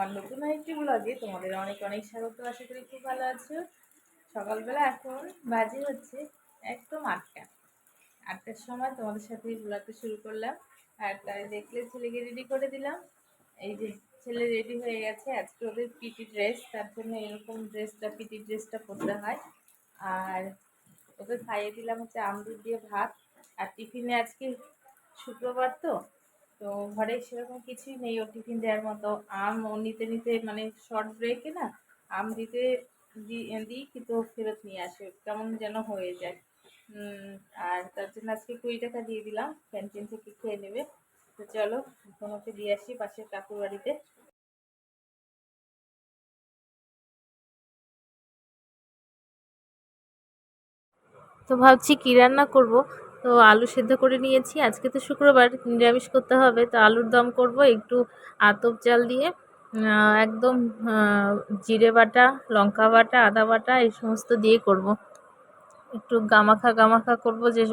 আমার নতুন আরেকটি ব্লগে তোমাদের অনেক অনেক স্বাগত। আশা করি খুব ভালো আছো। সকালবেলা এখন বাজে হচ্ছে একদম 8টার সময় তোমাদের সাথে ব্লগটা শুরু করলাম। আর তাই দেখলে ছেলেকে রেডি করে দিলাম। এই যে ছেলে রেডি হয়ে গেছে, আজকে ওদের পিটি ড্রেস, তার জন্য এরকম পিটি ড্রেসটা পরতে হয়। আর ওকে খাইয়ে দিলাম হচ্ছে আমদুর দিয়ে ভাত। আর টিফিনে আজকে শুক্রবার তো ঘরে সেরকম কিছুই নেই ওর টিফিন দেওয়ার মতো। আম ও নিতে নিতে মানে শর্ট ব্রেকে না আম দিতে দিই, কিন্তু ফেরত নিয়ে আসে, কেমন যেন হয়ে যায়। আর তার জন্য আজকে 20 টাকা দিয়ে দিলাম, ক্যান্টিন থেকে খেয়ে নেবে। তো চলো এখন ওকে দিয়ে আসি পাশের কাকুর বাড়িতে। তো ভাবছি কি রান্না করব। তো আলু সেদ্ধ করে নিয়েছি, আজকে তো শুক্রবার, নিরামিষ করতে হবে। তো আলুর দম করব একটু আতপ চাল দিয়ে, একদম জিরে বাটা, লঙ্কা বাটা, আদা বাটা এই সমস্ত দিয়ে করব। একটু গামাখা গামাখা করব, যে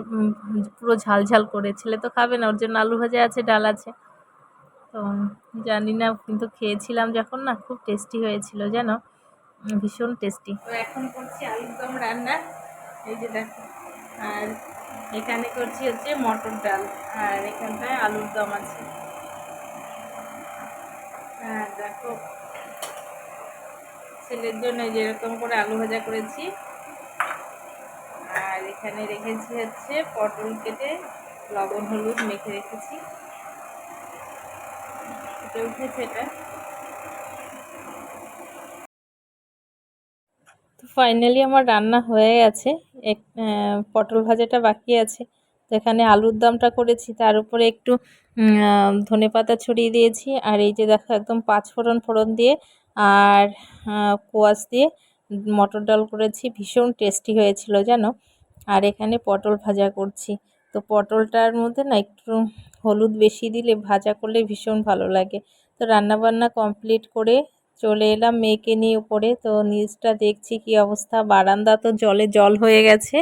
পুরো ঝাল ঝাল করে। ছেলে তো খাবে না, ওর জন্য আলু ভাজা আছে, ডাল আছে। তো জানি না, কিন্তু খেয়েছিলাম যখন, না খুব টেস্টি হয়েছিল যেন, ভীষণ টেস্টি। তো এখন করছি আলুর দম রান্না, এই যে দেখো। আর এখানে করছি হচ্ছে মটর ডাল, আর এখানটায় আলুর দম আছে। হ্যাঁ দেখো, ছেলের জন্য যেরকম করে আলু ভাজা করেছি। আর এখানে রেখেছি হচ্ছে পটল কেটে লবণ হলুদ মেখে রেখেছি, ফুটে উঠেছে এটা। তো ফাইনালি আমার রান্না হয়ে গেছে। পটল ভাজাটা বাকি আছে। তো এখানে আলুর দমটা করেছি, তার উপরে একটু ধনেপাতা ছড়িয়ে দিয়েছি। আর এই যে দেখো একদম 5 ফোড়ন ফোড়ন দিয়ে আর কোয়াশ দিয়ে মটর ডাল করেছি, ভীষণ টেস্টি হয়েছিল জানো। আর এখানে পটল ভাজা করছি। তো পটলটার মধ্যে না একটু হলুদ বেশি দিলে ভাজা করলে ভীষণ ভালো লাগে। তো রান্নাবান্না কমপ্লিট করে চলে এলাম মেয়েকে নিয়ে উপরে। তো নিচটা দেখছি কি অবস্থা, বারান্দা তো জলে জল হয়ে গেছে।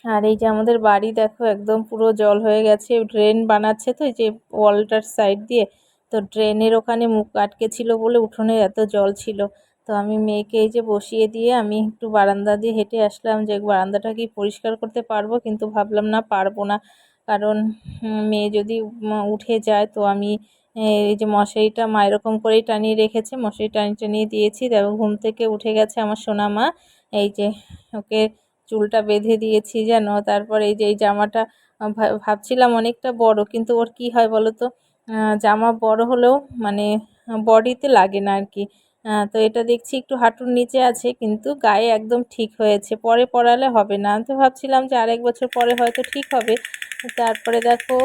আর এই যে আমাদের বাড়ি দেখো একদম পুরো জল হয়ে গেছে, ড্রেন বানাচ্ছে তো এই যে ওয়ালটার সাইড দিয়ে। তো ড্রেনের ওখানে মুখ আটকে ছিল বলে উঠোনে এত জল ছিল। তো আমি মেয়েকে এই যে বসিয়ে দিয়ে আমি একটু বারান্দা দিয়ে হেঁটে আসলাম, যে বারান্দাটা কি পরিষ্কার করতে পারবো, কিন্তু ভাবলাম না, পারবো না। কারণ মেয়ে যদি উঠে যায় তো আমি এই যে মশারিটা মা এরকম করেই টানিয়ে রেখেছে, মশারি টানিয়ে টানিয়ে দিয়েছি। দেখো ঘুম থেকে উঠে গেছে আমার সোনা মা। এই যে ওকে চুলটা বেঁধে দিয়েছি যেন। তারপর এই যে এই জামাটা ভাবছিলাম অনেকটা বড়, কিন্তু ওর কি হয় বলো তো, জামা বড় হলেও মানে বডিতে লাগে না আর কি। তো এটা দেখছি একটু হাঁটুর নিচে আছে, কিন্তু গায়ে একদম ঠিক হয়েছে, পরে পরালে হবে না। তো ভাবছিলাম যে আরেক বছর পরে হয়তো ঠিক হবে। তারপরে দেখো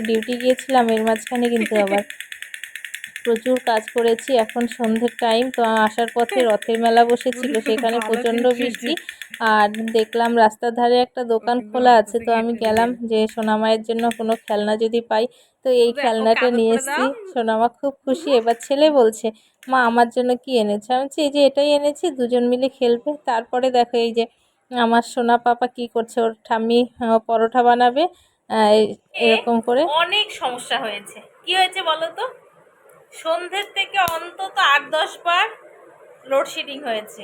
ডিউটি গিয়েছিলাম, এর মাঝখানে কিন্তু আবার প্রচুর কাজ করেছি। এখন সন্ধ্যের টাইম, তো আসার পথে রথের মেলা বসেছিল, সেখানে প্রচণ্ড বৃষ্টি। আর দেখলাম রাস্তার ধারে একটা দোকান খোলা আছে, তো আমি গেলাম যে সোনামায়ের জন্য কোনো খেলনা যদি পাই। তো এই খেলনাটা নিয়ে এসেছি, সোনামা খুব খুশি। এবার ছেলে বলছে, মা আমার জন্য কি এনেছে? আমি বলছি এই যে এটাই এনেছি, দুজন মিলে খেলবে। তারপরে দেখো এই যে আমার সোনা পাপা কি করছে, ওর ঠাম্মি পরোটা বানাবে। এরকম করে অনেক সমস্যা হয়েছে। কি হয়েছে বলো তো, সন্ধ্যের থেকে অন্তত 8-10 বার লোডশেডিং হয়েছে।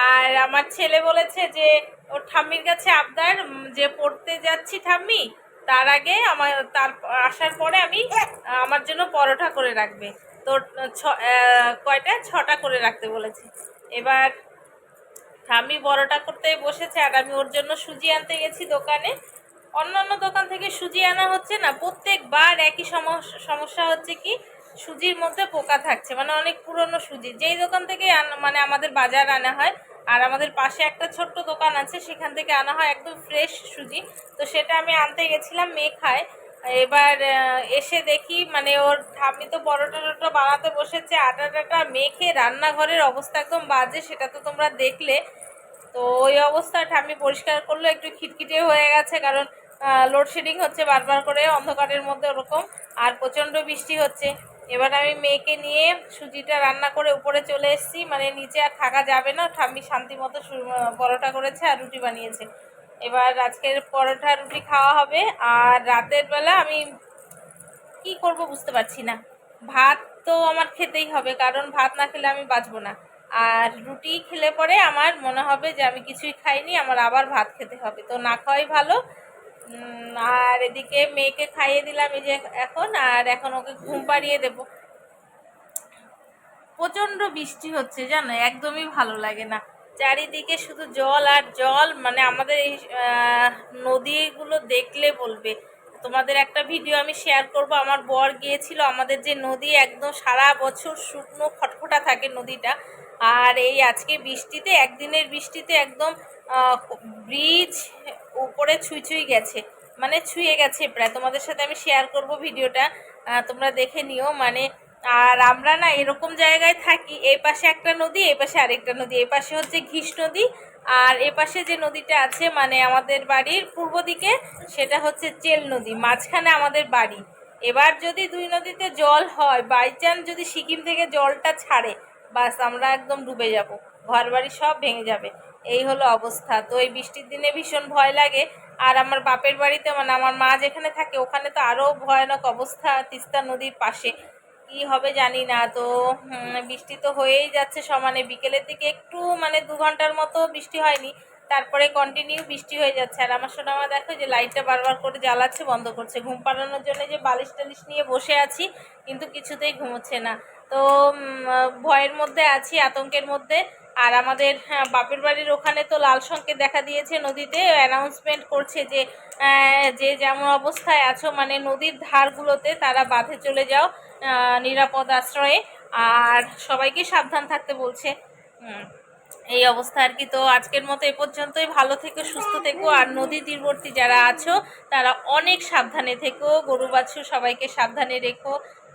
আর আমার ছেলে বলেছে যে ওর ঠাম্মির কাছে আবদার, যে পড়তে যাচ্ছি ঠাম্মি, তার আগে তার আসার পরে আমি আমার জন্য পরোটা করে রাখবে। তো কয়টা 6টা করে রাখতে বলেছে। এবার ঠাম্মি পরোটা করতে বসেছে, আর আমি ওর জন্য সুজি আনতে গেছি দোকানে। অন্যান্য দোকান থেকে সুজি আনা হচ্ছে না, প্রত্যেকবার একই সমস্যা হচ্ছে, কি সুজির মধ্যে পোকা থাকছে, মানে অনেক পুরনো সুজি। যেই দোকান থেকে মানে আমাদের বাজার আনা হয়, আর আমাদের পাশে একটা ছোট্ট দোকান আছে, সেখান থেকে আনা হয় একদম ফ্রেশ সুজি। তো সেটা আমি আনতে গেছিলাম, মেয়ে খায়। এবার এসে দেখি মানে ওর ঠাম্মি তো পরোটা টরোটা বানাতে বসেছে, আটা টাটা মেখে রান্নাঘরের অবস্থা একদম বাজে, সেটা তো তোমরা দেখলে। তো ওই অবস্থা ঠাম্মি পরিষ্কার করলো, একটু খিটখিটে হয়ে গেছে, কারণ লোডশেডিং হচ্ছে বারবার করে অন্ধকারের মধ্যে ওরকম, আর প্রচণ্ড বৃষ্টি হচ্ছে। এবার আমি মেয়েকে নিয়ে সুজিটা রান্না করে উপরে চলে এসেছি, মানে নিচে আর থাকা যাবে না। ঠাম্মি শান্তি মতো পরোটা করেছে আর রুটি বানিয়েছে। এবার আজকের পরোটা রুটি খাওয়া হবে। আর রাতের বেলা আমি কি করব বুঝতে পারছি না। ভাত তো আমার খেতেই হবে, কারণ ভাত না খেলে আমি বাঁচবো না। আর রুটি খেলে পরে আমার মনে হবে যে আমি কিছুই খাইনি, আমার আবার ভাত খেতে হবে, তো না খাওয়াই ভালো। আর এদিকে মেয়েকে খাইয়ে দিলাম এই যে এখন, আর এখন ওকে ঘুম পাড়িয়ে দেবো। প্রচণ্ড বৃষ্টি হচ্ছে জানো, একদমই ভালো লাগে না, চারিদিকে শুধু জল আর জল। মানে আমাদের এই নদীগুলো দেখলে বলবে। তোমাদের একটা ভিডিও আমি শেয়ার করব, আমার বর গিয়েছিল, আমাদের যে নদী একদম সারা বছর শুকনো খটখটা থাকে নদীটা, আর এই আজকে বৃষ্টিতে, একদিনের বৃষ্টিতে একদম ব্রিজ উপরে ছুঁই গেছে, মানে ছুঁয়ে গেছে প্রায়। তোমাদের সাথে আমি শেয়ার করব ভিডিওটা, তোমরা দেখে নিও। মানে আর আমরা না এরকম জায়গায় থাকি, এই পাশে একটা নদী, এই পাশে আরেকটা নদী, এই পাশে হচ্ছে ঘিস নদী, আর এ পাশে যে নদীটা আছে মানে আমাদের বাড়ির পূর্ব দিকে সেটা হচ্ছে চেল নদী, মাঝখানে আমাদের বাড়ি। এবার যদি দুই নদীতে জল হয়, বাই চান্স যদি সিকিম থেকে জলটা ছাড়ে, বাস আমরা একদম ডুবে যাব, ঘর বাড়ি সব ভেঙে যাবে, এই হলো অবস্থা। তো এই বৃষ্টির দিনে ভীষণ ভয় লাগে। আর আমার বাপের বাড়িতে, মানে আমার মা যেখানে থাকে ওখানে তো আরও ভয়ানক অবস্থা, তিস্তা নদীর পাশে, কি হবে জানি না। তো বৃষ্টি তো হয়েই যাচ্ছে সমানে, বিকেলের দিকে একটু মানে 2 ঘন্টার মতো বৃষ্টি হয়নি, তারপরে কন্টিনিউ বৃষ্টি হয়ে যাচ্ছে। আর আমার সোনামা দেখো যে লাইটটা বারবার করে জ্বালাচ্ছে, বন্ধ করছে, ঘুম পাড়ানোর জন্য যে বালিশ টালিশ নিয়ে বসে আছি, কিন্তু কিছুতেই ঘুমোচ্ছে না। তো ভয়ের মধ্যে আছি, আতঙ্কের মধ্যে। আর আমাদের বাপের বাড়ির ওখানে তো লাল সংকেত দেখা দিয়েছে, নদীতে অ্যানাউন্সমেন্ট করছে যে যে যেমন অবস্থায় আছো মানে নদীর ধারগুলোতে তারা বাঁধে চলে যাও নিরাপদ আশ্রয়ে, আর সবাইকে সাবধান থাকতে বলছে। এই অবস্থা আর কি। তো আজকের মতো এ পর্যন্তই, ভালো থেকো, সুস্থ থেকো, আর নদী তীরবর্তী যারা আছো তারা অনেক সাবধানে থেকো, গরু বাছুর সবাইকে সাবধানে রেখো,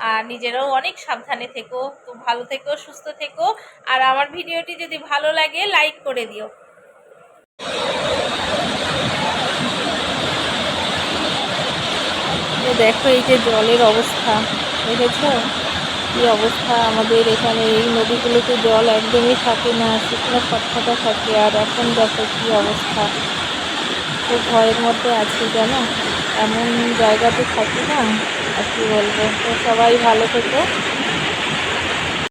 আর নিজেরাও অনেক সাবধানে থেকো। তো ভালো থেকো, সুস্থ থেকো, আর আমার ভিডিওটি যদি ভালো লাগে লাইক করে দিও। দেখো এই যে জলের অবস্থা, দেখেছো কি অবস্থা আমাদের এখানে, এই নদীগুলোতে জল একদমই থাকে না, শুকনো খটখটা থাকে। আর এখন দেখো কি অবস্থা, খুব ভয়ের মধ্যে আছি জানো, এমন জায়গাতে থাকি না, আর কি বলবো। তো সবাই ভালো থেকো।